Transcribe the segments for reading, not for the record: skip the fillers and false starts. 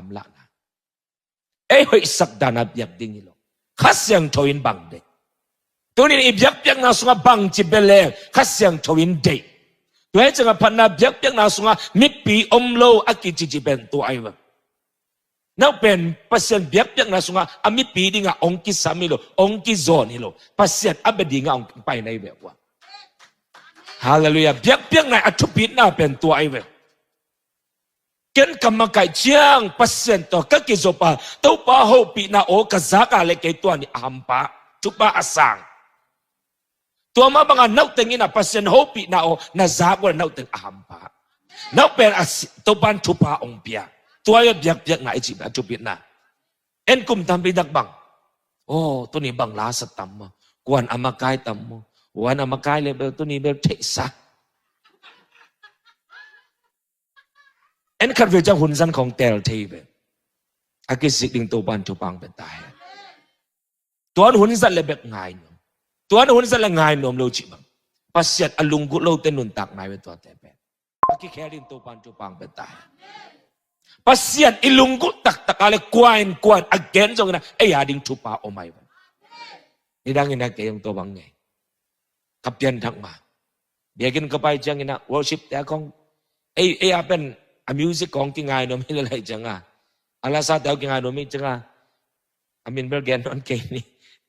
ำละนะหอยสักดานาเบียกดิ้งฮิโลข้าเสียงทวินบังเดตัวนี้อีเบียกนาสุงบังจิเบเลข้าเสียงทวินเดตัวให้จังพันนาเบียกนาสุงมิปีอมโลอากิจิเป็นตัวไอ้วะนั่นเป็นภาษาเบียกนาสุงอามิปีดิ้งองกิสามิโลองกิโซนิโลภาษาอับดิ้งองไปในแบบว่าฮาเลลูยาเบียกนาอัตุปิดนาเป็นตัวไอ้วะเกินกรรมกายเชียงภาษาตัวก็กิโซปาตัวปาโฮปีนาโอกษักอะไรกันตัวนี้อัมปะทุปาอสังตัวมาบางอันนักเต็งนะภาษาโฮปีนาโอนาซากว่านักเต็งอัมปะนักเป็นตัวบันทุปาองเปียตัวยับยักนาอิจิบอัตุปิดนาเอ็นกุมทำไปดักบังโอ้ตัวนี้บังลาสตัมมากวนอามากายตัมมวันอามากายเลยเบลตัวนี้เบลเทสะเอ็นขัดเวจหุ่นสันของเตลทีเบอากิสิดิงตัวบันทุปังเป็นตายตัวหุ่นสันเลยแบบง่ายหนุ่มตัวหุ่นสันเลยง่ายหนุ่มโลจิบังภาษาอลุงกุโลเตนุนตักง่ายเป็นตัวแต่เป็นอากิแค่ดิงตัวบันทุปังเป็นตายภาษาอิลุงกุตักอะไรกวนagain จงนะยาดิงทุปาโอไม่เป็นนี่ดังนี่นะเกี่ยงตัวบังไงกับเปลี่ยนทั้งมาเบียกินก็ไปจังนี่นะ worship แต่ของเป็นmusic ของที่ง่ายหนุ่มไม่อะไรจังอ่ะอะไรสักแต่ที่ง่ายหนุ่มไม่จังอ่ะamin bergen on ke ni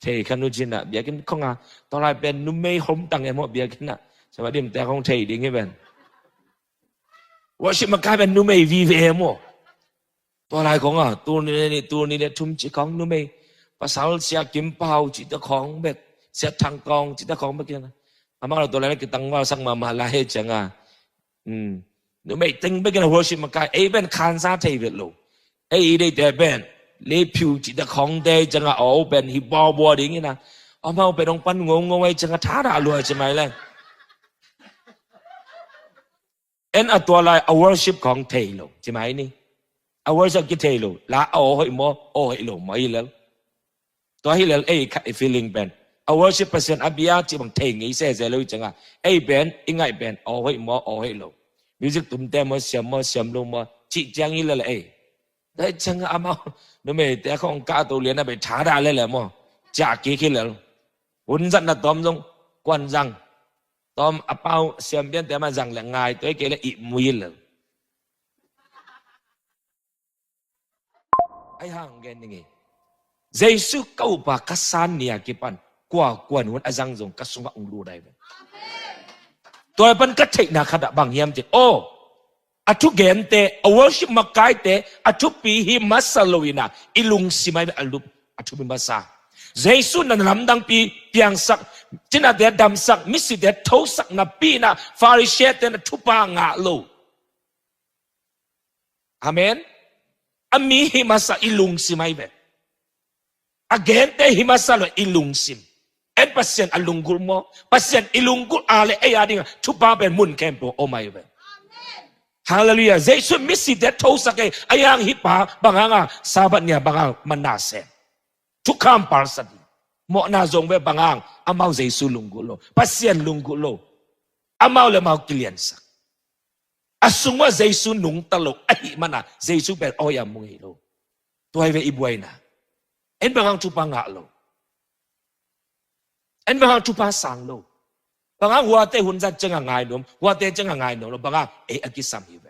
thei khanu jina biakin khonga tolai ben nume hom tang emo biakin na sama dim te khong thei ding ben worship makai ben nume vive emo tolai khonga tu ni le thum chi khong nume pasal sia kim pau chi ta khong bet sia thang kong chi ta khong bet na ama lo tolai ki tang wa sang ma la he changa nume ting bet na worship makai ben khan sa thei bet lo dei te benเลผิวจิตของเดจังอ่ะเอาเป็นฮิบบัวดิ้งนะเอามาเป็นองปันงงไว้จังอ่ะท้าด่าลวยใช่ไหมล่ะเอ็นอัตัวอะไรเอา worship ของเทโลใช่ไหมนี่เอา worship กี่เทโลละเอาให้หมอโอ้ให้โลไม่แล้วตัวให้แล้วfeeling เป็นเอา worship เปอร์เซ็นต์อภิญาจิบังเทงี้เสียเลยจังอ่ะเป็นยังไงเป็นเอาให้หมอโอ้ให้โล music ตุ้มเต็มมาเสียมลงมาจิจังอีแล้วได้จังอ่ะมานู่นไม่แต่ของก้าตัวเรียนน่ะไปช้าได้เลยแหละมั้งจากกี่ขี้เลยหุ่นสันน่ะตอมจงกวนจังตอมอ่ะเป้าเสียมเบี้ยแต่มาจังแหละง่ายตัวไอ้เกล้อีมุยเลยไอ้ห่างกันยังไงเจสุเก้าปากกัสซานเนี่ยกี่ปันกว่ากวนหุ่นอาจังจงกัสสุงองรู้ได้ไหมตัวไอ้ปันกัดเทน่ะขนาดบางเยี่ยมจิโออัตุเกนเตอ worship มักไกเตอัตุปีหิมัสโลวินาอิลุงสิไม่อลุอัตุบิมัสาเจสุนันลำดังปีเปียงสักจินาเดดำสักมิสิเดทอสักนับปีนะฟาริเชตนทุปางาโลอาเมนอามีหิมัสอิลุงสิไม่เบอเกนเตหิมัสโลอิลุงสิมเอ็นปัสเซนอลุงกุลโมปัสเซนอิลุงกุลอะไรยาดิงทุปาเป็นมุนแคมโปโอไม่เบฮาเลลูยาเจสุมิสิเดทอสักไอ้ยังฮิปาบางอ่ะซาบัดเนี่ยบางมันน่าเสทุกคำปาร์สัดีหมอนาจงเบบางอามาเจสุลุงกุโลปัสเซียนลุงกุโลอามาเลมากิเลียนสักอาสุงว่าเจสุนุงตลกไอ้มันน่ะเจสุเป็นโอยามุงโลตัวไอ้เวอิบวยนะเอ็นบางทุปังะโลเอ็นบางทุปังสังโลบางหัวเตหุ่นจัดจังง่ายหนุ่มหัวเตจังง่ายหนุ่มบางอากิสามีเว